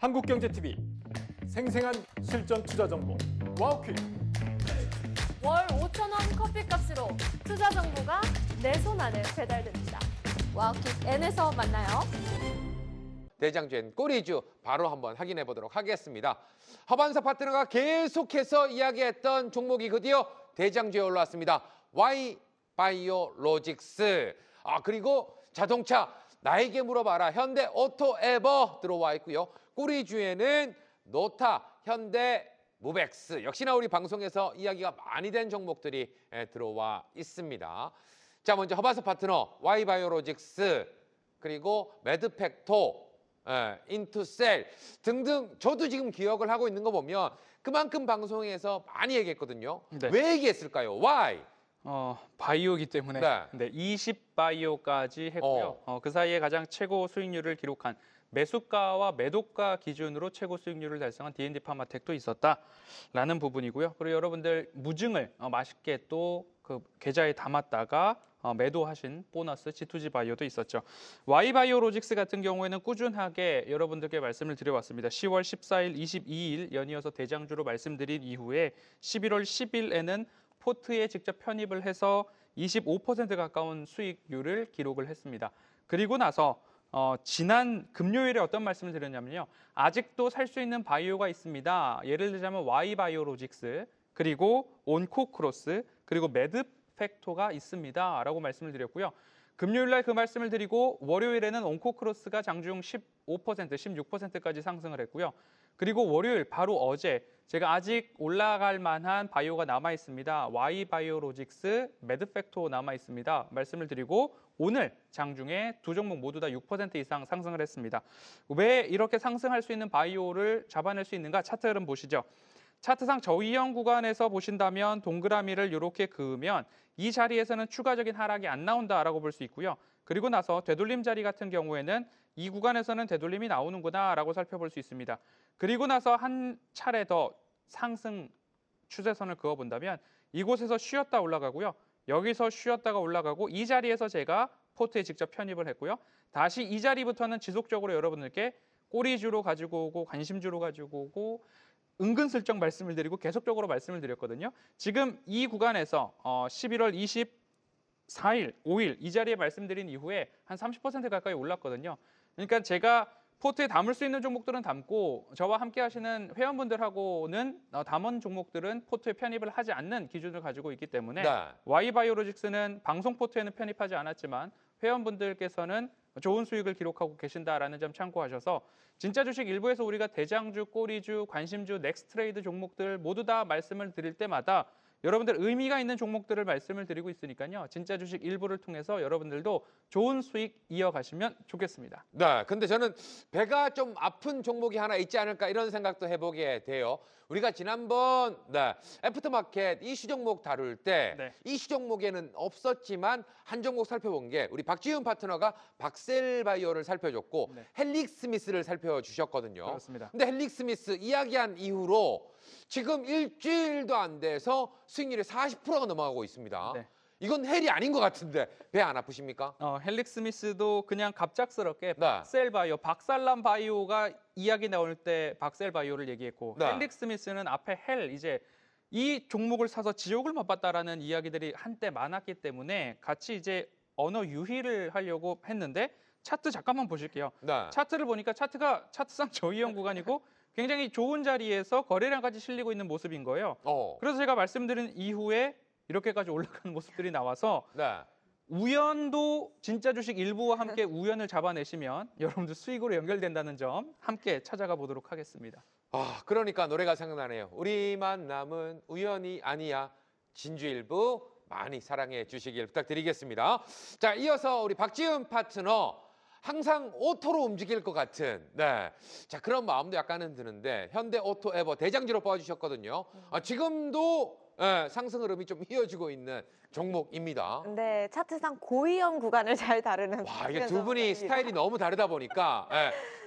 한국경제TV 생생한 실전 투자 정보 와우퀴. 월 5,000원 커피값으로 투자 정보가 내 손 안에 배달됩니다. 와우킥 N에서 만나요. 대장주엔 꼬리주 바로 한번 확인해 보도록 하겠습니다. 허반서 파트너가 계속해서 이야기했던 종목이 드디어 대장주에 올라왔습니다. Y바이오로직스. 그리고 자동차 나에게 물어봐라 현대 오토에버 들어와 있고요. 꼬리주에는 노타, 현대 무벡스 역시나 우리 방송에서 이야기가 많이 된 종목들이 들어와 있습니다. 자, 먼저 허반서 파트너 Y바이오로직스 그리고 매드팩토 인투셀 등등 저도 지금 기억을 하고 있는 거 보면 그만큼 방송에서 많이 얘기했거든요. 네. 왜 얘기했을까요? Why? 바이오이기 때문에 네. 20바이오까지 했고요. 그 사이에 가장 최고 수익률을 기록한 매수가와 매도가 기준으로 최고 수익률을 달성한 D&D 파마텍도 있었다라는 부분이고요. 그리고 여러분들 무증을 맛있게 또 그 계좌에 담았다가 매도하신 보너스 G2G 바이오도 있었죠. Y바이오로직스 같은 경우에는 꾸준하게 여러분들께 말씀을 드려왔습니다. 10월 14일, 22일 연이어서 대장주로 말씀드린 이후에 11월 10일에는 포트에 직접 편입을 해서 25% 가까운 수익률을 기록을 했습니다. 그리고 나서 지난 금요일에 어떤 말씀을 드렸냐면요. 아직도 살 수 있는 바이오가 있습니다. 예를 들자면 Y바이오로직스, 그리고 온코크로스, 그리고 매드팩토가 있습니다. 라고 말씀을 드렸고요. 금요일 날 그 말씀을 드리고 월요일에는 온코크로스가 장중 15%, 16%까지 상승을 했고요. 그리고 월요일 바로 어제 제가 아직 올라갈 만한 바이오가 남아 있습니다. Y바이오로직스, 매드팩토 남아 있습니다. 말씀을 드리고 오늘 장중에 두 종목 모두 다 6% 이상 상승을 했습니다. 왜 이렇게 상승할 수 있는 바이오를 잡아낼 수 있는가? 차트 흐름 보시죠. 차트상 저위험 구간에서 보신다면 동그라미를 이렇게 그으면 이 자리에서는 추가적인 하락이 안 나온다라고 볼 수 있고요. 그리고 나서 되돌림 자리 같은 경우에는 이 구간에서는 되돌림이 나오는구나라고 살펴볼 수 있습니다. 그리고 나서 한 차례 더 상승 추세선을 그어본다면 이곳에서 쉬었다 올라가고요. 여기서 쉬었다가 올라가고 이 자리에서 제가 포트에 직접 편입을 했고요. 다시 이 자리부터는 지속적으로 여러분들께 꼬리주로 가지고 오고 관심주로 가지고 오고 은근슬쩍 말씀을 드리고 계속적으로 말씀을 드렸거든요. 지금 이 구간에서 11월 24일, 5일 이 자리에 말씀드린 이후에 한 30% 가까이 올랐거든요. 그러니까 제가 포트에 담을 수 있는 종목들은 담고 저와 함께 하시는 회원분들하고는 담은 종목들은 포트에 편입을 하지 않는 기준을 가지고 있기 때문에 Y바이오로직스는 방송 포트에는 편입하지 않았지만 회원분들께서는 좋은 수익을 기록하고 계신다라는 점 참고하셔서 진짜 주식 일부에서 우리가 대장주, 꼬리주, 관심주, 넥스트레이드 종목들 모두 다 말씀을 드릴 때마다 여러분들 의미가 있는 종목들을 말씀을 드리고 있으니까요. 진짜 주식 일부를 통해서 여러분들도 좋은 수익 이어가시면 좋겠습니다. 네, 근데 저는 배가 좀 아픈 종목이 하나 있지 않을까 이런 생각도 해보게 돼요. 우리가 지난번 애프터마켓 이슈 종목 다룰 때 이슈 종목에는 없었지만 한 종목 살펴본 게 우리 박지훈 파트너가 박셀바이오를 살펴줬고 헬릭스미스를 살펴주셨거든요. 그렇습니다. 근데 헬릭스미스 이야기한 이후로 지금 일주일도 안 돼서 수익률이 40%가 넘어가고 있습니다. 이건 헬이 아닌 것 같은데 배 안 아프십니까? 헬릭스미스도 그냥 갑작스럽게 박셀바이오, 박살난 바이오가 이야기 나올 때 박셀바이오를 얘기했고 헬릭스미스는 앞에 헬 이제 이 종목을 사서 지옥을 맛봤다라는 이야기들이 한때 많았기 때문에 같이 이제 언어 유희를 하려고 했는데 차트 잠깐만 보실게요. 차트를 보니까 차트가 차트상 저위험 구간이고 굉장히 좋은 자리에서 거래량까지 실리고 있는 모습인 거예요. 그래서 제가 말씀드린 이후에 이렇게까지 올라가는 모습들이 나와서 우연도 진짜 주식 일부와 함께 우연을 잡아내시면 여러분들 수익으로 연결된다는 점 함께 찾아가 보도록 하겠습니다. 그러니까 노래가 생각나네요. 우리 만남은 우연이 아니야. 진주일부 많이 사랑해 주시길 부탁드리겠습니다. 자, 이어서 우리 박지훈 파트너 항상 오토로 움직일 것 같은 자 그런 마음도 약간은 드는데 현대 오토에버 대장주로 뽑아주셨거든요. 지금도 상승 흐름이 좀 이어지고 있는 종목입니다. 네, 차트상 고위험 구간을 잘 다루는. 와, 이게 두 분이 스타일이 너무 다르다 보니까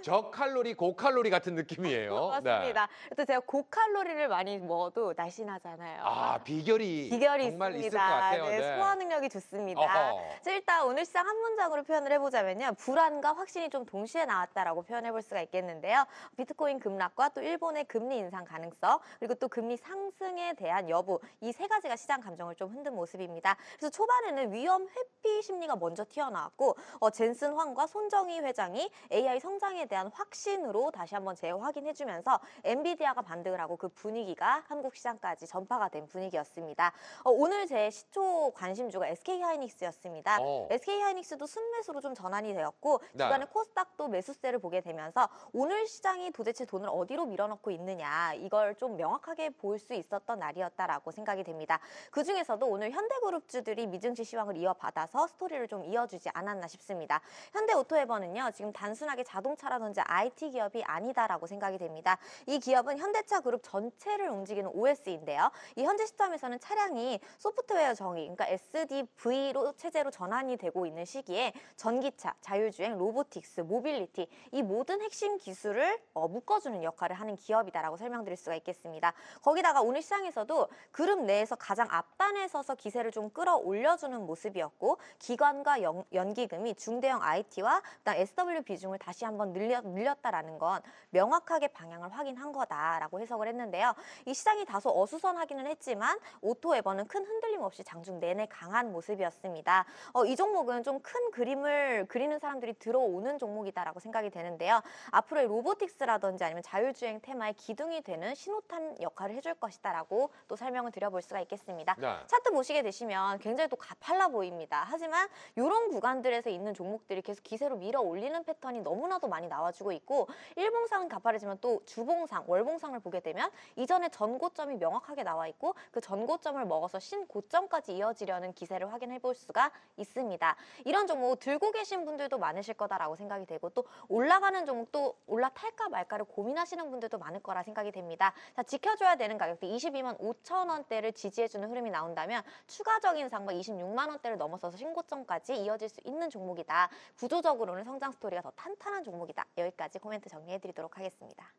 저칼로리, 고칼로리 같은 느낌이에요. 맞습니다. 또 제가 고칼로리를 많이 먹어도 날씬하잖아요. 아, 비결이 정말 있습니다. 있을 것 같아요. 네, 소화 능력이 좋습니다. 어허. 자, 일단 오늘 시장 한 문장으로 표현을 해보자면요. 불안과 확신이 좀 동시에 나왔다라고 표현해볼 수가 있겠는데요. 비트코인 급락과 또 일본의 금리 인상 가능성, 그리고 또 금리 상승에 대한 여부, 이 세 가지가 시장 감정을 좀 흔든 모습입니다. 그래서 초반에는 위험 회피 심리가 먼저 튀어나왔고 젠슨 황과 손정희 회장이 AI 성장에 대한 확신으로 다시 한번 재확인해주면서 엔비디아가 반등을 하고 그 분위기가 한국 시장까지 전파가 된 분위기였습니다. 오늘 제 시초 관심주가 SK하이닉스였습니다. SK하이닉스도 순매수로 좀 전환이 되었고 네. 주간에 코스닥도 매수세를 보게 되면서 오늘 시장이 도대체 돈을 어디로 밀어넣고 있느냐 이걸 좀 명확하게 볼 수 있었던 날이었다라고 생각이 됩니다. 그중에서도 오늘 현대그룹주들이 미증시 시황을 이어받아서 스토리를 좀 이어주지 않았나 싶습니다. 현대오토에버는요. 지금 단순하게 자동차라든지 IT 기업이 아니다라고 생각이 됩니다. 이 기업은 현대차 그룹 전체를 움직이는 OS인데요. 이 현재 시점에서는 차량이 소프트웨어 정의, 그러니까 SDV로 체제로 전환이 되고 있는 시기에 전기차, 자율주행, 로보틱스, 모빌리티 이 모든 핵심 기술을 묶어주는 역할을 하는 기업이다라고 설명드릴 수가 있겠습니다. 거기다가 오늘 시장에서도 그룹 내에서 가장 앞단에 서서 기세를 좀 끌어올려주는 모습이었고 기관과 연기금이 중대형 IT와 그다음 SW 비중을 다시 한번 늘렸다라는 건 명확하게 방향을 확인한 거다라고 해석을 했는데요. 이 시장이 다소 어수선하기는 했지만 오토에버는 큰 흔들림 없이 장중 내내 강한 모습이었습니다. 이 종목은 좀 큰 그림을 그리는 사람들이 들어오는 종목이다라고 생각이 되는데요. 앞으로의 로보틱스라든지 아니면 자율주행 테마의 기둥이 되는 신호탄 역할을 해줄 것이다라고 또 설명을 드려볼 수가 있겠습니다. 네. 차트 보시게 되시면 굉장히 또 가팔라 보입니다. 하지만 이런 구간들에서 있는 종목들이 계속 기세로 밀어 올리는 패턴이 너무나도 많이 나와주고 있고 일봉상은 가파르지만 또 주봉상, 월봉상을 보게 되면 이전에 전고점이 명확하게 나와 있고 그 전고점을 먹어서 신고점까지 이어지려는 기세를 확인해 볼 수가 있습니다. 이런 종목 들고 계신 분들도 많으실 거다라고 생각이 되고 또 올라가는 종목도 올라탈까 말까를 고민하시는 분들도 많을 거라 생각이 됩니다. 자, 지켜줘야 되는 가격대 22만 5천 원대를 지지해주는 흐름이 나온다면 추가적인 상방 26만 원대를 넘어서서 신고점까지 이어질 수 있는 종목이다. 구조적으로는 성장 스토리가 더 탄탄한 종목이다. 여기까지 코멘트 정리해드리도록 하겠습니다.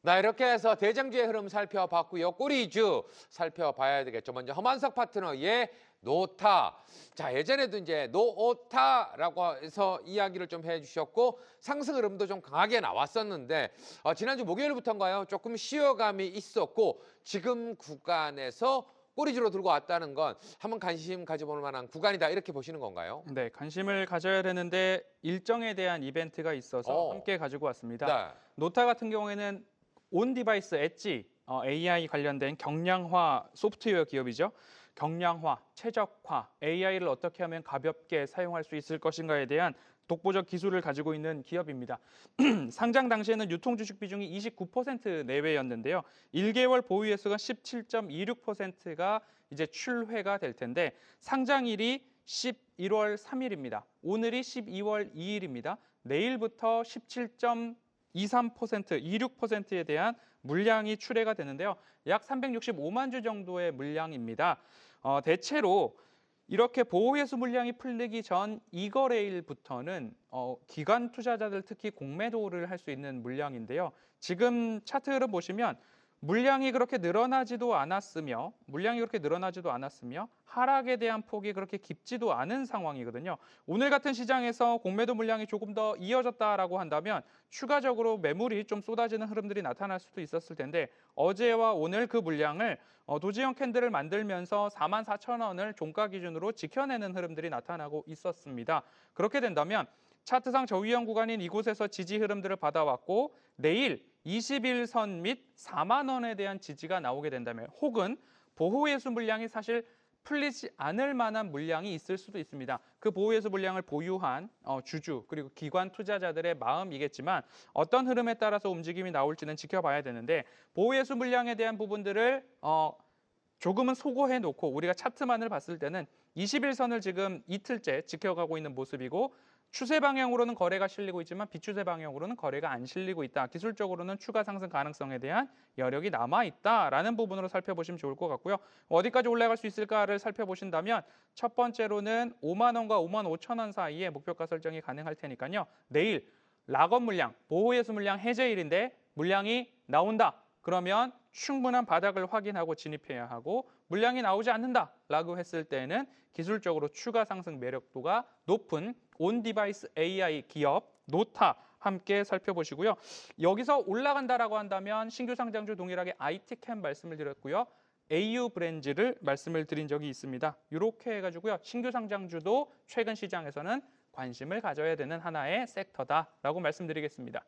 나 이렇게 해서 대장주의 흐름 살펴봤고요. 꼬리주 살펴봐야 되겠죠. 먼저 허만석 파트너의 노타. 자, 예전에도 이제 노오타라고 해서 이야기를 좀 해주셨고 상승 흐름도 좀 강하게 나왔었는데 지난주 목요일부터인가요? 조금 쉬어감이 있었고 지금 구간에서 꼬리주로 들고 왔다는 건 한번 관심 가져볼 만한 구간이다 이렇게 보시는 건가요? 네, 관심을 가져야 되는데 일정에 대한 이벤트가 있어서 함께 가지고 왔습니다. 네. 노타 같은 경우에는 온 디바이스 엣지 AI 관련된 경량화 소프트웨어 기업이죠. 경량화, 최적화, AI를 어떻게 하면 가볍게 사용할 수 있을 것인가에 대한 독보적 기술을 가지고 있는 기업입니다. 상장 당시에는 유통 주식 비중이 29% 내외였는데요. 1개월 보유 횟수가 17.26%가 이제 출회가 될 텐데 상장일이 11월 3일입니다. 오늘이 12월 2일입니다. 내일부터 17.23%, 26%에 대한 물량이 출회가 되는데요. 약 365만 주 정도의 물량입니다. 대체로 이렇게 보호회수 물량이 풀리기 전 2거래일부터는 기관 투자자들 특히 공매도를 할 수 있는 물량인데요. 지금 차트 흐름 보시면 물량이 그렇게 늘어나지도 않았으며 하락에 대한 폭이 그렇게 깊지도 않은 상황이거든요. 오늘 같은 시장에서 공매도 물량이 조금 더 이어졌다라고 한다면 추가적으로 매물이 좀 쏟아지는 흐름들이 나타날 수도 있었을 텐데 어제와 오늘 그 물량을 도지형 캔들을 만들면서 44,000원을 종가 기준으로 지켜내는 흐름들이 나타나고 있었습니다. 그렇게 된다면 차트상 저위험 구간인 이곳에서 지지 흐름들을 받아왔고 내일 21선 및 4만 원에 대한 지지가 나오게 된다면 혹은 보호예수 물량이 사실 풀리지 않을 만한 물량이 있을 수도 있습니다. 그 보호예수 물량을 보유한 주주 그리고 기관 투자자들의 마음이겠지만 어떤 흐름에 따라서 움직임이 나올지는 지켜봐야 되는데 보호예수 물량에 대한 부분들을 조금은 소거해 놓고 우리가 차트만을 봤을 때는 21선을 지금 이틀째 지켜가고 있는 모습이고 추세 방향으로는 거래가 실리고 있지만 비추세 방향으로는 거래가 안 실리고 있다. 기술적으로는 추가 상승 가능성에 대한 여력이 남아있다라는 부분으로 살펴보시면 좋을 것 같고요. 어디까지 올라갈 수 있을까를 살펴보신다면 첫 번째로는 5만 원과 5만 5천 원 사이에 목표가 설정이 가능할 테니까요. 내일 락업 물량, 보호예수 물량 해제일인데 물량이 나온다. 그러면 충분한 바닥을 확인하고 진입해야 하고 물량이 나오지 않는다라고 했을 때는 기술적으로 추가 상승 매력도가 높은 온디바이스 AI 기업 노타 함께 살펴보시고요. 여기서 올라간다라고 한다면 신규 상장주 동일하게 IT캠 말씀을 드렸고요. AU 브랜즈를 말씀을 드린 적이 있습니다. 이렇게 해가지고요. 신규 상장주도 최근 시장에서는 관심을 가져야 되는 하나의 섹터다라고 말씀드리겠습니다.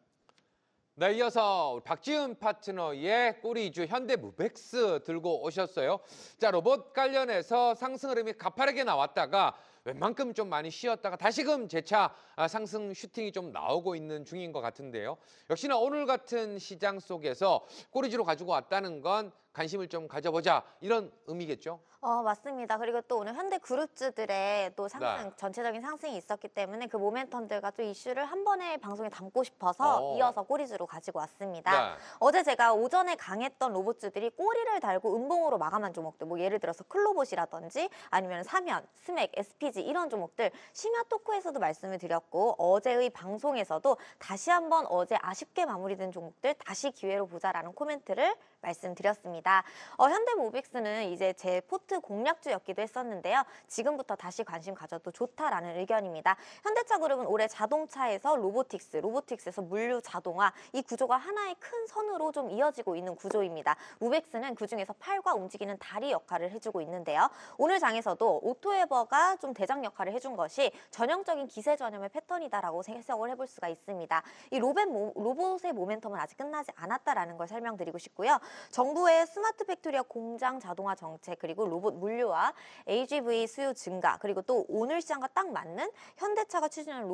네, 이어서 박지은 파트너의 꼬리주 현대무백스 들고 오셨어요. 자, 로봇 관련해서 상승 흐름이 가파르게 나왔다가 웬만큼 좀 많이 쉬었다가 다시금 재차 상승 슈팅이 좀 나오고 있는 중인 것 같은데요. 역시나 오늘 같은 시장 속에서 꼬리주로 가지고 왔다는 건 관심을 좀 가져보자 이런 의미겠죠? 맞습니다. 그리고 또 오늘 현대그룹주들의 또 상승, 네. 전체적인 상승이 있었기 때문에 그 모멘텀들과 또 이슈를 한 번에 방송에 담고 싶어서 이어서 꼬리주로 가지고 왔습니다. 네. 어제 제가 오전에 강했던 로봇주들이 꼬리를 달고 음봉으로 마감한 종목들, 뭐 예를 들어서 클로봇이라든지 아니면 사면, 스맥, SPG 이런 종목들 심야 토크에서도 말씀을 드렸고 어제의 방송에서도 다시 한번 어제 아쉽게 마무리된 종목들 다시 기회로 보자라는 코멘트를 말씀드렸습니다. 현대모빅스는 이제 제 포트 공략주였기도 했었는데요. 지금부터 다시 관심 가져도 좋다라는 의견입니다. 현대차그룹은 올해 자동차에서 로보틱스에서 물류 자동화 이 구조가 하나의 큰 선으로 좀 이어지고 있는 구조입니다. 무백스는 그중에서 팔과 움직이는 다리 역할을 해주고 있는데요. 오늘 장에서도 오토에버가 좀 대장 역할을 해준 것이 전형적인 기세 전염의 패턴이다라고 해석을 해볼 수가 있습니다. 이 로봇의 모멘텀은 아직 끝나지 않았다라는 걸 설명드리고 싶고요. 정부의 스마트 팩토리와 공장 자동화 정책 그리고 로봇 물류와 AGV 수요 증가 그리고 또 오늘 시장과 딱 맞는 현대차가 추진하는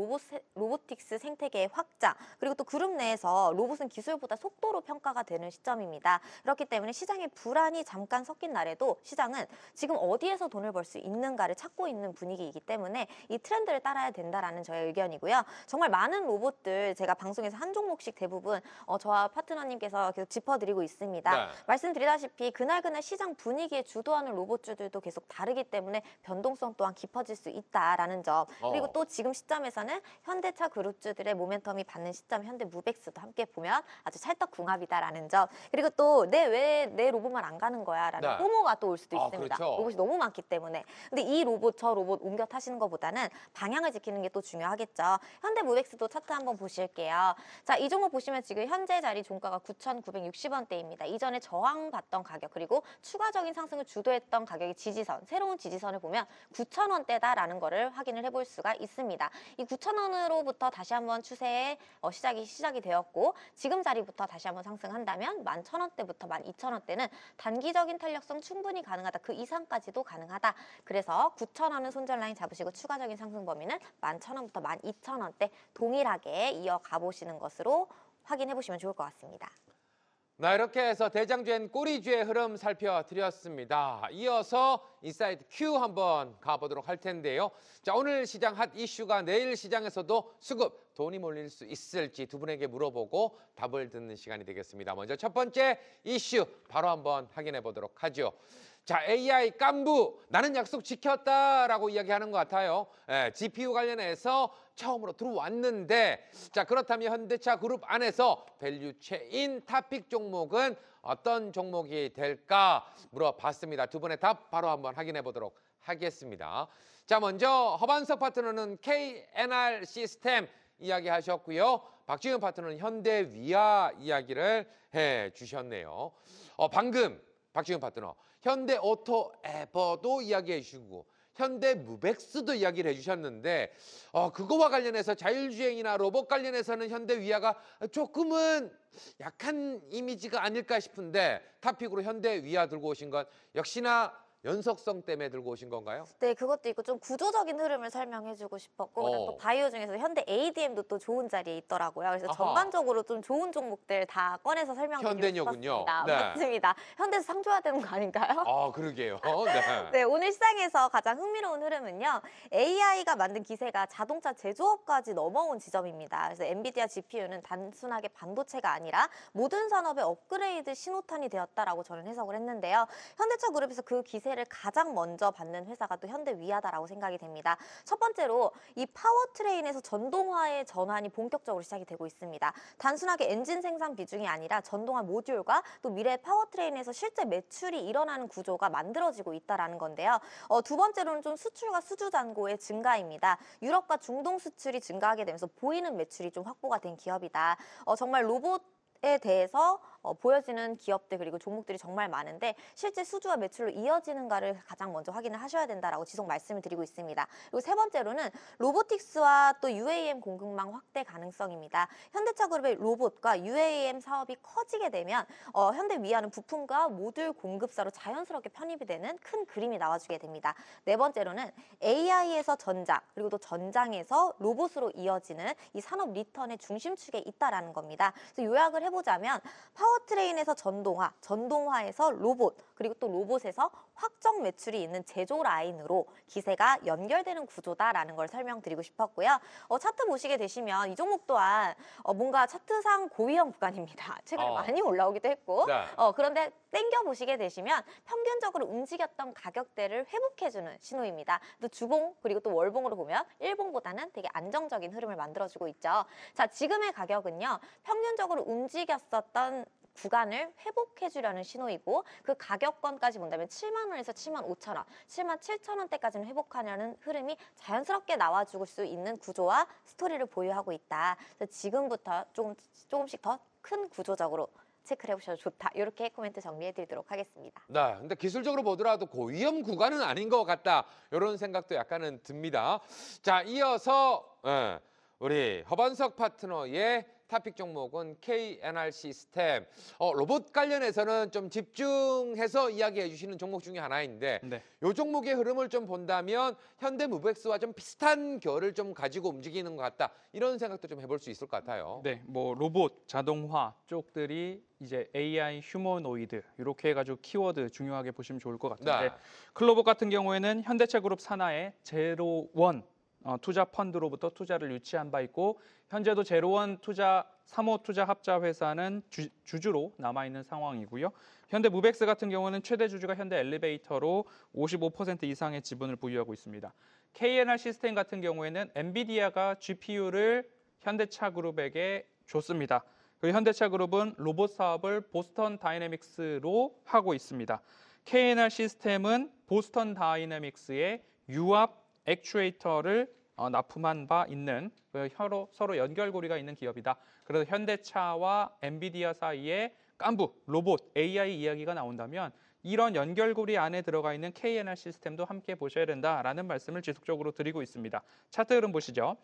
로보틱스 생태계의 확장 그리고 또 그룹 내에서 로봇은 기술보다 속도로 평가가 되는 시점입니다. 그렇기 때문에 시장의 불안이 잠깐 섞인 날에도 시장은 지금 어디에서 돈을 벌 수 있는가를 찾고 있는 분위기이기 때문에 이 트렌드를 따라야 된다라는 저의 의견이고요. 정말 많은 로봇들 제가 방송에서 한 종목씩 대부분 저와 파트너님께서 계속 짚어드리고 있습니다. 네. 말씀드리다시피 그날그날 시장 분위기에 주도하는 로봇주들도 계속 다르기 때문에 변동성 또한 깊어질 수 있다라는 점 그리고 또 지금 시점에서는 현대차 그룹주들의 모멘텀이 받는 시점 현대무백스도 함께 보면 아주 찰떡궁합이다라는 점 그리고 또 왜 내 로봇만 안 가는 거야 라는 네. 포모가 또 올 수도 있습니다. 그렇죠. 로봇이 너무 많기 때문에 근데 이 로봇 저 로봇 옮겨 타시는 것보다는 방향을 지키는 게 또 중요하겠죠. 현대무백스도 차트 한번 보실게요. 자, 이 종목 보시면 지금 현재 자리 종가가 9,960원대입니다. 이전에 저항받던 가격 그리고 추가적인 상승을 주도했던 가격의 지지선, 새로운 지지선을 보면 9,000원대다라는 거를 확인을 해볼 수가 있습니다. 이 9,000원으로부터 다시 한번 추세의 시작이 되었고 지금 자리부터 다시 한번 상승한다면 11,000원대부터 12,000원대는 단기적인 탄력성 충분히 가능하다. 그 이상까지도 가능하다. 그래서 9,000원은 손절 라인 잡으시고 추가적인 상승 범위는 11,000원부터 12,000원대 동일하게 이어가 보시는 것으로 확인해 보시면 좋을 것 같습니다. 네, 이렇게 해서 대장주엔 꼬리주의 흐름 살펴드렸습니다. 이어서 인사이드 Q 한번 가보도록 할 텐데요. 자, 오늘 시장 핫 이슈가 내일 시장에서도 수급 돈이 몰릴 수 있을지 두 분에게 물어보고 답을 듣는 시간이 되겠습니다. 먼저 첫 번째 이슈 바로 한번 확인해 보도록 하죠. 자, AI 깐부 나는 약속 지켰다라고 이야기하는 것 같아요. GPU 관련해서 처음으로 들어왔는데 자, 그렇다면 현대차 그룹 안에서 밸류체인 탑픽 종목은 어떤 종목이 될까 물어봤습니다. 두 분의 답 바로 한번 확인해 보도록 하겠습니다. 자, 먼저 허반석 파트너는 KNR 시스템 이야기하셨고요. 박지은 파트너는 현대위아 이야기를 해주셨네요. 방금 박지은 파트너 현대오토에버도 이야기해 주시고 현대무백스도 이야기를 해주셨는데 그거와 관련해서 자율주행이나 로봇 관련해서는 현대위아가 조금은 약한 이미지가 아닐까 싶은데 탑픽으로 현대위아 들고 오신 건 역시나 연속성 때문에 들고 오신 건가요? 네, 그것도 있고 좀 구조적인 흐름을 설명해주고 싶었고 그다음에 또 바이오 중에서 현대 ADM도 또 좋은 자리에 있더라고요. 그래서 아하. 전반적으로 좀 좋은 종목들 다 꺼내서 설명드리고 현대녀군요. 싶었습니다. 네. 맞습니다. 현대에서 상 줘야 되는 거 아닌가요? 아, 그러게요. 네. 네, 오늘 시장에서 가장 흥미로운 흐름은요. AI가 만든 기세가 자동차 제조업까지 넘어온 지점입니다. 그래서 엔비디아 GPU는 단순하게 반도체가 아니라 모든 산업의 업그레이드 신호탄이 되었다라고 저는 해석을 했는데요. 현대차 그룹에서 그 기세를 가장 먼저 받는 회사가 또 현대위아다라고 생각이 됩니다. 첫 번째로 이 파워트레인에서 전동화의 전환이 본격적으로 시작이 되고 있습니다. 단순하게 엔진 생산 비중이 아니라 전동화 모듈과 또 미래 파워트레인에서 실제 매출이 일어나는 구조가 만들어지고 있다라는 건데요. 두 번째로는 좀 수출과 수주 잔고의 증가입니다. 유럽과 중동 수출이 증가하게 되면서 보이는 매출이 좀 확보가 된 기업이다. 정말 로봇에 대해서 보여지는 기업들 그리고 종목들이 정말 많은데 실제 수주와 매출로 이어지는가를 가장 먼저 확인을 하셔야 된다라고 지속 말씀을 드리고 있습니다. 그리고 세 번째로는 로보틱스와 또 UAM 공급망 확대 가능성입니다. 현대차 그룹의 로봇과 UAM 사업이 커지게 되면 현대위아는 부품과 모듈 공급사로 자연스럽게 편입이 되는 큰 그림이 나와주게 됩니다. 네 번째로는 AI에서 전장 그리고 또 전장에서 로봇으로 이어지는 이 산업 리턴의 중심축에 있다라는 겁니다. 그래서 요약을 해보자면 파워트레인에서 전동화, 전동화에서 로봇, 그리고 또 로봇에서 확정 매출이 있는 제조 라인으로 기세가 연결되는 구조다라는 걸 설명드리고 싶었고요. 차트 보시게 되시면 이 종목 또한 뭔가 차트상 고위험 구간입니다. 최근에 많이 올라오기도 했고 네. 그런데 땡겨 보시게 되시면 평균적으로 움직였던 가격대를 회복해주는 신호입니다. 또 주봉 그리고 또 월봉으로 보면 일봉보다는 되게 안정적인 흐름을 만들어주고 있죠. 자, 지금의 가격은요. 평균적으로 움직였었던 구간을 회복해주려는 신호이고 그 가격권까지 본다면 7만 원에서 7만 5천 원, 7만 7천 원대까지는 회복하려는 흐름이 자연스럽게 나와줄 수 있는 구조와 스토리를 보유하고 있다. 그래서 지금부터 조금씩 더 큰 구조적으로 체크를 해보셔도 좋다. 이렇게 코멘트 정리해드리도록 하겠습니다. 네, 근데 기술적으로 보더라도 고위험 구간은 아닌 것 같다. 이런 생각도 약간은 듭니다. 자, 이어서 우리 허반석 파트너의 토픽 종목은 KNR 시스템. 로봇 관련해서는 좀 집중해서 이야기해 주시는 종목 중에 하나인데 네. 이 종목의 흐름을 좀 본다면 현대무백스와 좀 비슷한 결을 좀 가지고 움직이는 것 같다. 이런 생각도 좀 해볼 수 있을 것 같아요. 네, 뭐 로봇, 자동화 쪽들이 이제 AI, 휴머노이드 이렇게 해가지고 키워드 중요하게 보시면 좋을 것 같은데 네. 클로버 같은 경우에는 현대차 그룹 산하의 제로원 투자 펀드로부터 투자를 유치한 바 있고 현재도 제로원 투자 3호 투자 합자 회사는 주주로 남아 있는 상황이고요. 현대무백스 같은 경우는 최대 주주가 현대 엘리베이터로 55% 이상의 지분을 보유하고 있습니다. KNR 시스템 같은 경우에는 엔비디아가 GPU를 현대차 그룹에게 줬습니다. 그리고 현대차 그룹은 로봇 사업을 보스턴 다이내믹스로 하고 있습니다. KNR 시스템은 보스턴 다이내믹스의 유압 액추에이터를 납품한 바 있는 서로 연결고리가 있는 기업이다. 그래서 현대차와 엔비디아 사이에 깐부, 로봇, AI 이야기가 나온다면 이런 연결고리 안에 들어가 있는 KNR 시스템도 함께 보셔야 된다라는 말씀을 지속적으로 드리고 있습니다. 차트 흐름 보시죠.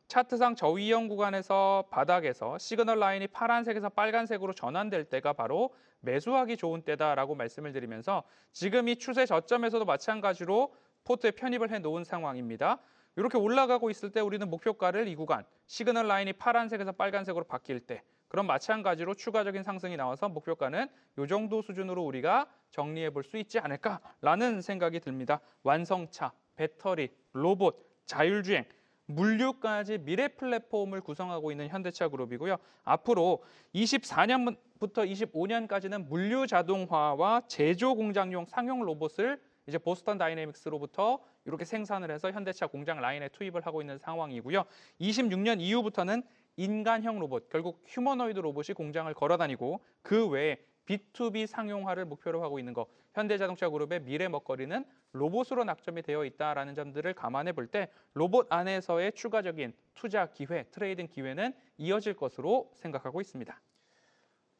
차트상 저위험 구간에서 바닥에서 시그널 라인이 파란색에서 빨간색으로 전환될 때가 바로 매수하기 좋은 때다라고 말씀을 드리면서 지금 이 추세 저점에서도 마찬가지로 포트에 편입을 해놓은 상황입니다. 이렇게 올라가고 있을 때 우리는 목표가를 이 구간 시그널 라인이 파란색에서 빨간색으로 바뀔 때 그럼 마찬가지로 추가적인 상승이 나와서 목표가는 이 정도 수준으로 우리가 정리해 볼 수 있지 않을까라는 생각이 듭니다. 완성차, 배터리, 로봇, 자율주행, 물류까지 미래 플랫폼을 구성하고 있는 현대차 그룹이고요. 앞으로 24년부터 25년까지는 물류 자동화와 제조 공장용 상용 로봇을 이제 보스턴 다이내믹스로부터 이렇게 생산을 해서 현대차 공장 라인에 투입을 하고 있는 상황이고요. 26년 이후부터는 인간형 로봇, 결국 휴머노이드 로봇이 공장을 걸어다니고 그 외에 B2B 상용화를 목표로 하고 있는 거. 현대자동차 그룹의 미래 먹거리는 로봇으로 낙점이 되어 있다라는 점들을 감안해 볼 때 로봇 안에서의 추가적인 투자 기회, 트레이딩 기회는 이어질 것으로 생각하고 있습니다.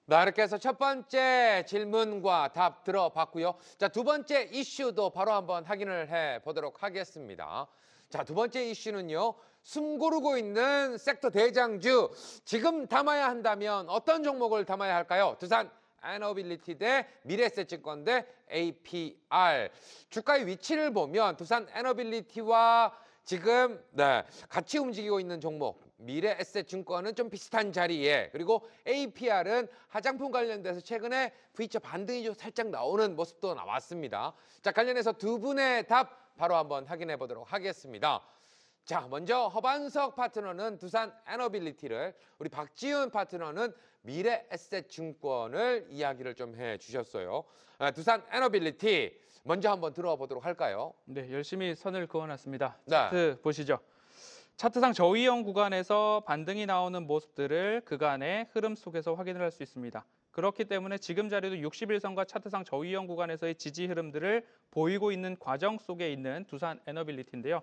네, 이렇게 해서 첫 번째 질문과 답 들어봤고요. 자, 두 번째 이슈도 바로 한번 확인을 해보도록 하겠습니다. 자, 두 번째 이슈는요. 숨 고르고 있는 섹터 대장주. 지금 담아야 한다면 어떤 종목을 담아야 할까요? 두산 에너빌리티 대 미래에셋증권 대 APR. 주가의 위치를 보면 두산 에너빌리티와 지금 같이 움직이고 있는 종목 미래에셋증권은 좀 비슷한 자리에, 그리고 APR은 화장품 관련돼서 최근에 V자 반등이 좀 살짝 나오는 모습도 나왔습니다. 자, 관련해서 두 분의 답 바로 한번 확인해 보도록 하겠습니다. 자, 먼저 허반석 파트너는 두산 에너빌리티를, 우리 박지훈 파트너는 미래에셋증권을 이야기를 좀 해주셨어요. 두산 에너빌리티 먼저 한번 들어와 보도록 할까요? 네, 열심히 선을 그어놨습니다. 네. 차트 보시죠. 차트상 저위험 구간에서 반등이 나오는 모습들을 그간의 흐름 속에서 확인을 할 수 있습니다. 그렇기 때문에 지금 자리도 61선과 차트상 저위험 구간에서의 지지 흐름들을 보이고 있는 과정 속에 있는 두산 에너빌리티인데요.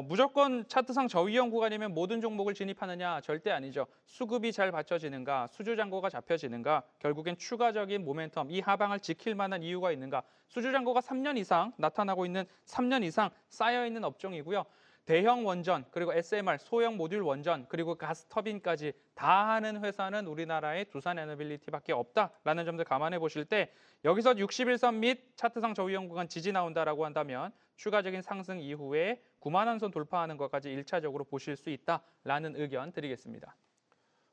무조건 차트상 저위험 구간이면 모든 종목을 진입하느냐? 절대 아니죠. 수급이 잘 받쳐지는가? 수주잔고가 잡혀지는가? 결국엔 추가적인 모멘텀, 이 하방을 지킬 만한 이유가 있는가? 수주잔고가 3년 이상 나타나고 있는 3년 이상 쌓여있는 업종이고요. 대형 원전, 그리고 SMR, 소형 모듈 원전, 그리고 가스 터빈까지 다 하는 회사는 우리나라의 두산 에너빌리티밖에 없다라는 점들 감안해 보실 때, 여기서 61선 및 차트상 저위험 구간 지지 나온다라고 한다면 추가적인 상승 이후에 9만 원 선 돌파하는 것까지 1차적으로 보실 수 있다라는 의견 드리겠습니다.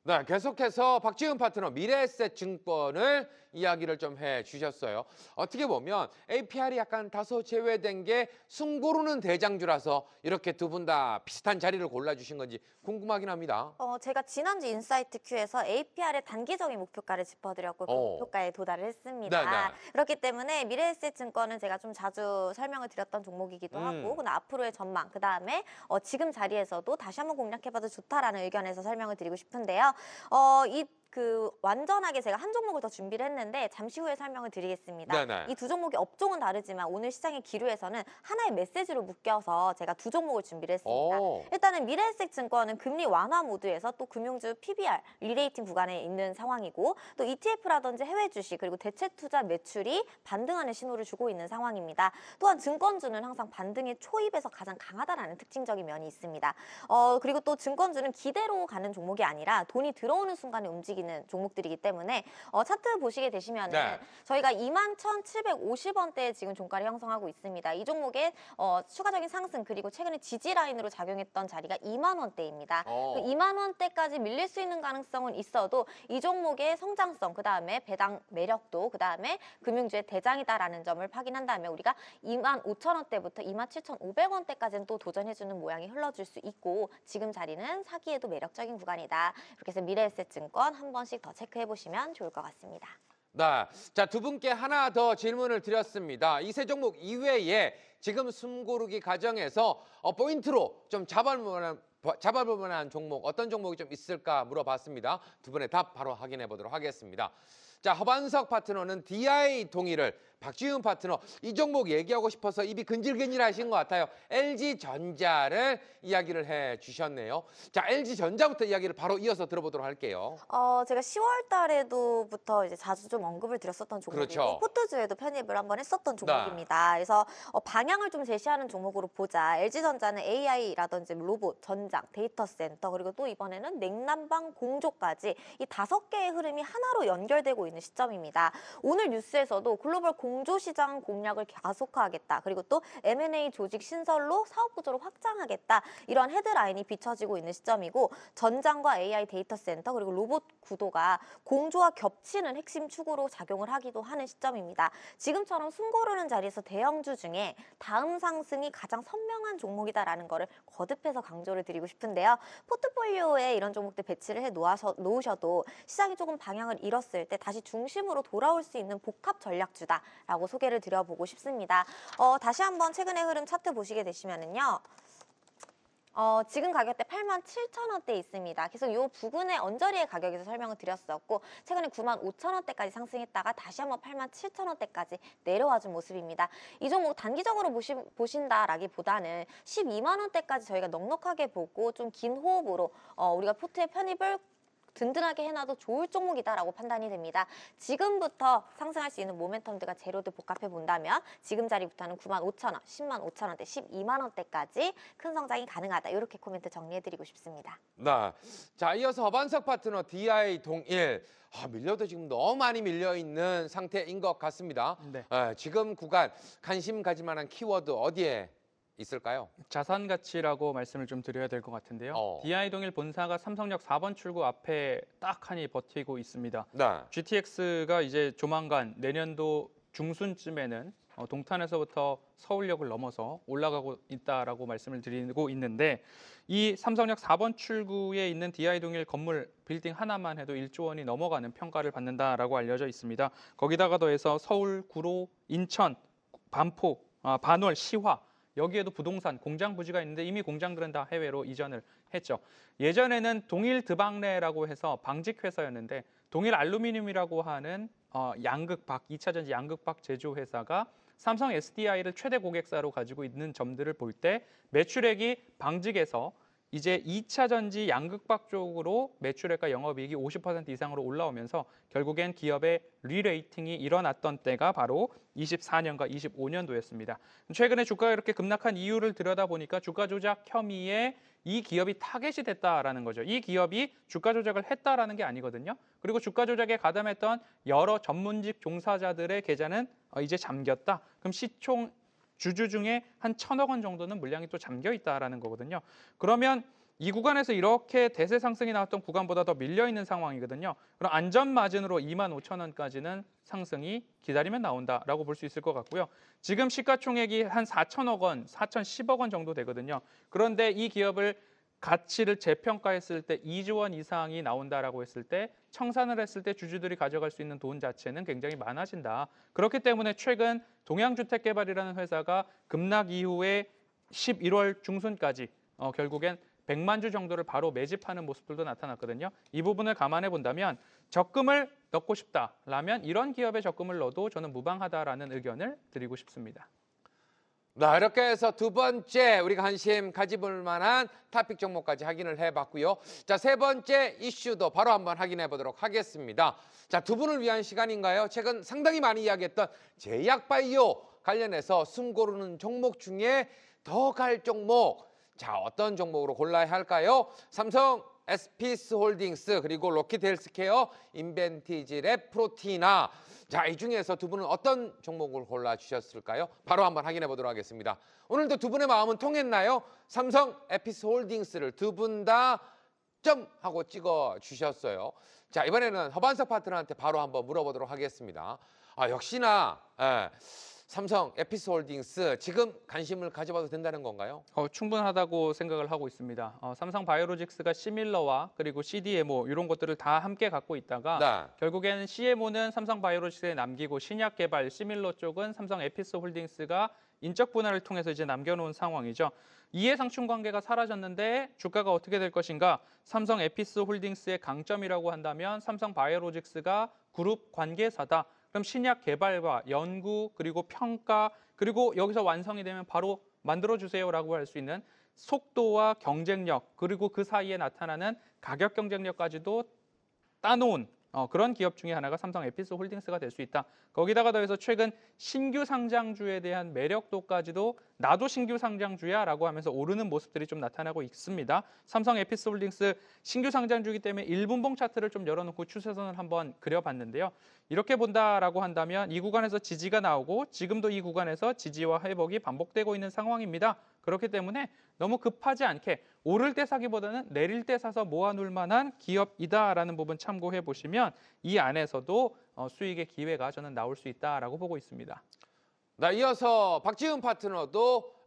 네, 계속해서 박지훈 파트너 미래에셋증권을 이야기를 좀 해주셨어요. 어떻게 보면 APR이 약간 다소 제외된 게 숨고르는 대장주라서 이렇게 두 분 다 비슷한 자리를 골라주신 건지 궁금하긴 합니다. 제가 지난주 인사이트 Q에서 APR의 단기적인 목표가를 짚어드렸고 그 목표가에 도달을 했습니다. 네. 그렇기 때문에 미래에셋증권은 제가 좀 자주 설명을 드렸던 종목이기도 하고, 근데 앞으로의 전망, 그다음에 지금 자리에서도 다시 한번 공략해봐도 좋다라는 의견에서 설명을 드리고 싶은데요. 완전하게 제가 한 종목을 더 준비를 했는데 잠시 후에 설명을 드리겠습니다. 네네. 이 두 종목의 업종은 다르지만 오늘 시장의 기류에서는 하나의 메시지로 묶여서 제가 두 종목을 준비를 했습니다. 일단은 미래에셋증권은 금리 완화 모드에서 또 금융주 PBR, 리레이팅 구간에 있는 상황이고, 또 ETF라든지 해외 주식, 그리고 대체 투자 매출이 반등하는 신호를 주고 있는 상황입니다. 또한 증권주는 항상 반등의 초입에서 가장 강하다라는 특징적인 면이 있습니다. 그리고 또 증권주는 기대로 가는 종목이 아니라 돈이 들어오는 순간에 움직이는 종목들이기 때문에 차트 보시게 되시면은 저희가 21,750원대에 지금 종가를 형성하고 있습니다. 이 종목의 추가적인 상승, 그리고 최근에 지지 라인으로 작용했던 자리가 2만 원대입니다. 그 2만 원대까지 밀릴 수 있는 가능성은 있어도 이 종목의 성장성, 그다음에 배당 매력도, 그다음에 금융주의 대장이다라는 점을 확인한다면 우리가 25,000원대부터 27,500원대까지는 또 도전해주는 모양이 흘러줄 수 있고, 지금 자리는 사기에도 매력적인 구간이다. 이렇게 해서 미래에셋증권 한 번씩 더 체크해 보시면 좋을 것 같습니다. 네, 자, 두 분께 하나 더 질문을 드렸습니다. 이 세 종목 이외에 지금 숨고르기 과정에서 포인트로 좀 잡아볼 만한 종목, 어떤 종목이 좀 있을까 물어봤습니다. 두 분의 답 바로 확인해 보도록 하겠습니다. 자, 허반석 파트너는 DI 동일을, 박지훈 파트너 이 종목 얘기하고 싶어서 입이 근질근질하신 것 같아요. LG전자를 이야기를 해주셨네요. 자, LG전자부터 이야기를 바로 이어서 들어보도록 할게요. 제가 10월 달에도부터 이제 자주 좀 언급을 드렸었던 종목이고, 그렇죠. 포트주에도 편입을 한번 했었던 종목입니다. 그래서 방향을 좀 제시하는 종목으로 보자. LG전자는 AI라든지 로봇, 전장, 데이터 센터, 그리고 또 이번에는 냉난방 공조까지 이 5개의 흐름이 하나로 연결되고 있는 시점입니다. 오늘 뉴스에서도 글로벌 공조 시장 공략을 가속화하겠다. 그리고 또 M&A 조직 신설로 사업 구조를 확장하겠다. 이런 헤드라인이 비춰지고 있는 시점이고, 전장과 AI 데이터 센터, 그리고 로봇 구도가 공조와 겹치는 핵심 축으로 작용을 하기도 하는 시점입니다. 지금처럼 숨고르는 자리에서 대형주 중에 다음 상승이 가장 선명한 종목이다라는 거를 거듭해서 강조를 드리고 싶은데요. 포트폴리오에 이런 종목들 배치를 해 놓으셔도 시장이 조금 방향을 잃었을 때 다시 중심으로 돌아올 수 있는 복합 전략주다라고 소개를 드려보고 싶습니다. 다시 한번 최근의 흐름 차트 보시게 되시면은요. 지금 가격대 87,000원대 있습니다. 계속 이 부근의 언저리의 가격에서 설명을 드렸었고, 최근에 95,000원대까지 상승했다가 다시 한번 87,000원대까지 내려와준 모습입니다. 이 종목 단기적으로 보신다라기보다는 12만 원대까지 저희가 넉넉하게 보고 좀 긴 호흡으로 우리가 포트에 편입을 든든하게 해놔도 좋을 종목이다라고 판단이 됩니다. 지금부터 상승할 수 있는 모멘텀들과 재료들 복합해 본다면 지금 자리부터는 95,000원, 105,000원대, 120만원대까지 큰 성장이 가능하다. 이렇게 코멘트 정리해드리고 싶습니다. 네. 자, 이어서 허반석 파트너 DI 동일. 밀려도 지금 너무 많이 밀려 있는 상태인 것 같습니다. 네. 지금 구간 관심 가질 만한 키워드 어디에 있을까요? 자산 가치라고 말씀을 좀 드려야 될 것 같은데요. 어. DI 동일 본사가 삼성역 4번 출구 앞에 딱 하니 버티고 있습니다. 네. GTX가 이제 조만간 내년도 중순쯤에는 동탄에서부터 서울역을 넘어서 올라가고 있다라고 말씀을 드리고 있는데 이 삼성역 4번 출구에 있는 DI 동일 건물 빌딩 하나만 해도 1조 원이 넘어가는 평가를 받는다라고 알려져 있습니다. 거기다가 더해서 서울, 구로, 인천, 반포, 반월, 시화 여기에도 부동산, 공장 부지가 있는데 이미 공장들은 다 해외로 이전을 했죠. 예전에는 동일 드박레라고 해서 방직회사였는데 동일 알루미늄이라고 하는 양극박, 2차 전지 양극박 제조회사가 삼성 SDI를 최대 고객사로 가지고 있는 점들을 볼 때 매출액이 방직에서 이제 2차 전지 양극박 쪽으로 매출액과 영업이익이 50% 이상으로 올라오면서 결국엔 기업의 리레이팅이 일어났던 때가 바로 24년과 25년도였습니다. 최근에 주가가 이렇게 급락한 이유를 들여다보니까 주가 조작 혐의에 이 기업이 타겟이 됐다라는 거죠. 이 기업이 주가 조작을 했다라는 게 아니거든요. 그리고 주가 조작에 가담했던 여러 전문직 종사자들의 계좌는 이제 잠겼다. 그럼 시총 주주 중에 한 1,000억 원 정도는 물량이 또 잠겨 있다라는 거거든요. 그러면 이 구간에서 이렇게 대세 상승이 나왔던 구간보다 더 밀려 있는 상황이거든요. 그럼 안전 마진으로 25,000원까지는 상승이 기다리면 나온다라고 볼 수 있을 것 같고요. 지금 시가총액이 한 4,000억 원, 4,010억 원 정도 되거든요. 그런데 이 기업을 가치를 재평가했을 때 2조 원 이상이 나온다라고 했을 때 청산을 했을 때 주주들이 가져갈 수 있는 돈 자체는 굉장히 많아진다. 그렇기 때문에 최근 동양주택개발이라는 회사가 급락 이후에 11월 중순까지 결국엔 100만 주 정도를 바로 매집하는 모습들도 나타났거든요. 이 부분을 감안해 본다면 적금을 넣고 싶다라면 이런 기업에 적금을 넣어도 저는 무방하다라는 의견을 드리고 싶습니다. 이렇게 해서 두 번째 우리가 관심 가져볼 만한 토픽 종목까지 확인을 해봤고요. 자, 세 번째 이슈도 바로 한번 확인해 보도록 하겠습니다. 자, 두 분을 위한 시간인가요? 최근 상당히 많이 이야기했던 제약바이오 관련해서 숨 고르는 종목 중에 더 갈 종목. 자, 어떤 종목으로 골라야 할까요? 삼성 SP스홀딩스 그리고 로킷헬스케어, 인벤티지랩, 프로티나. 자, 이 중에서 두 분은 어떤 종목을 골라주셨을까요? 바로 한번 확인해 보도록 하겠습니다. 오늘도 두 분의 마음은 통했나요? 삼성 에피스홀딩스를 두 분 다 점 하고 찍어주셨어요. 자, 이번에는 허반석 파트너한테 바로 한번 물어보도록 하겠습니다. 역시나 삼성 에피스홀딩스 지금 관심을 가져봐도 된다는 건가요? 충분하다고 생각을 하고 있습니다. 삼성 바이오로직스가 시밀러와 그리고 CDMO 이런 것들을 다 함께 갖고 있다가 결국에는 CMO는 삼성 바이오로직스에 남기고 신약 개발 시밀러 쪽은 삼성 에피스홀딩스가 인적 분할을 통해서 이제 남겨놓은 상황이죠. 이해상충 관계가 사라졌는데 주가가 어떻게 될 것인가? 삼성 에피스홀딩스의 강점이라고 한다면 삼성 바이오로직스가 그룹 관계사다. 그럼 신약 개발과 연구 그리고 평가 그리고 여기서 완성이 되면 바로 만들어주세요라고 할 수 있는 속도와 경쟁력 그리고 그 사이에 나타나는 가격 경쟁력까지도 따놓은 그런 기업 중에 하나가 삼성 에피스홀딩스가 될 수 있다. 거기다가 더해서 최근 신규 상장주에 대한 매력도까지도 나도 신규 상장주야 라고 하면서 오르는 모습들이 좀 나타나고 있습니다. 삼성 에피스홀딩스 신규 상장주이기 때문에 1분봉 차트를 좀 열어놓고 추세선을 한번 그려봤는데요. 이렇게 본다라고 한다면 이 구간에서 지지가 나오고 지금도 이 구간에서 지지와 회복이 반복되고 있는 상황입니다. 그렇기 때문에 너무 급하지 않게 오를 때 사기보다는 내릴 때 사서 모아놓을 만한 기업이다라는 부분 참고해 보시면 이 안에서도 수익의 기회가 저는 나올 수 있다라고 보고 있습니다. 이어서 박지훈 파트너도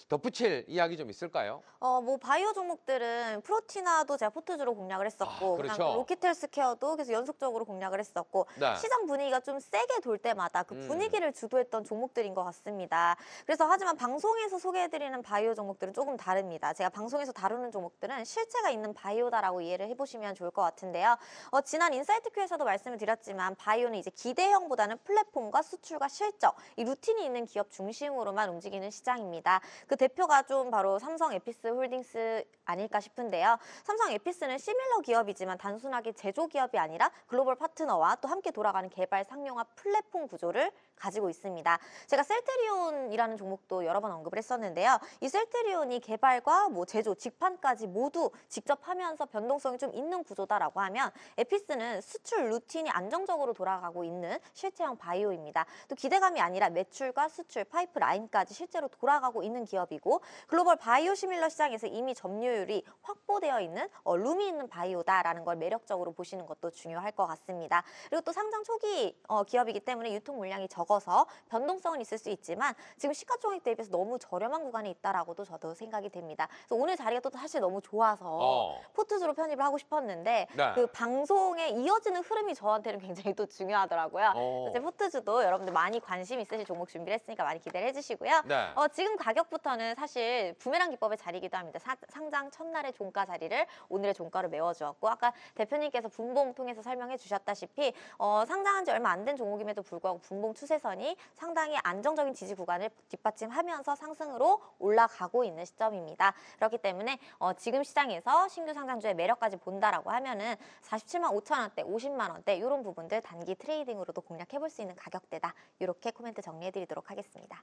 덧붙일 이야기 좀 있을까요? 뭐 바이오 종목들은 프로티나도 제가 포트주로 공략을 했었고, 그렇죠. 그다음 로키텔스케어도 계속 연속적으로 공략을 했었고, 시장 분위기가 좀 세게 돌 때마다 그 분위기를 주도했던 종목들인 것 같습니다. 그래서 하지만 방송에서 소개해드리는 바이오 종목들은 조금 다릅니다. 제가 방송에서 다루는 종목들은 실체가 있는 바이오다라고 이해를 해보시면 좋을 것 같은데요. 지난 인사이트 큐에서도 말씀을 드렸지만 바이오는 이제 기대형보다는 플랫폼과 수출과 실적, 이 루틴이 있는 기업 중심으로만 움직이는 시장입니다. 기업입니다. 그 대표가 좀 바로 삼성 에피스 홀딩스 아닐까 싶은데요. 삼성 에피스는 시밀러 기업이지만 단순하게 제조 기업이 아니라 글로벌 파트너와 또 함께 돌아가는 개발 상용화 플랫폼 구조를 가지고 있습니다. 제가 셀트리온이라는 종목도 여러 번 언급을 했었는데요. 이 셀트리온이 개발과 뭐 제조, 직판까지 모두 직접 하면서 변동성이 좀 있는 구조다라고 하면 에피스는 수출 루틴이 안정적으로 돌아가고 있는 실체형 바이오입니다. 또 기대감이 아니라 매출과 수출, 파이프라인까지 실제로 돌아가고 있는 기업이고 글로벌 바이오 시밀러 시장에서 이미 점유율이 확보되어 있는 룸이 있는 바이오다라는 걸 매력적으로 보시는 것도 중요할 것 같습니다. 그리고 또 상장 초기 기업이기 때문에 유통 물량이 적어서 변동성은 있을 수 있지만 지금 시가총액 대비해서 너무 저렴한 구간에 있다라고도 저도 생각이 됩니다. 그래서 오늘 자리가 또 사실 너무 좋아서 포트주로 편입을 하고 싶었는데 네. 그 방송에 이어지는 흐름이 저한테는 굉장히 또 중요하더라고요. 그래서 포트주도 여러분들 많이 관심 있으실 종목 준비를 했으니까 많이 기대를 해주시고요. 네. 지금 가격부터는 사실 부메랑 기법의 자리이기도 합니다. 상장 첫날의 종가 자리를 오늘의 종가로 메워주었고 아까 대표님께서 분봉 통해서 설명해 주셨다시피 상장한 지 얼마 안 된 종목임에도 불구하고 분봉 추세선이 상당히 안정적인 지지 구간을 뒷받침하면서 상승으로 올라가고 있는 시점입니다. 그렇기 때문에 지금 시장에서 신규 상장주의 매력까지 본다라고 하면은 47만 5천 원대, 50만 원대 이런 부분들 단기 트레이딩으로도 공략해 볼 수 있는 가격대다. 이렇게 코멘트 정리해 드리도록 하겠습니다.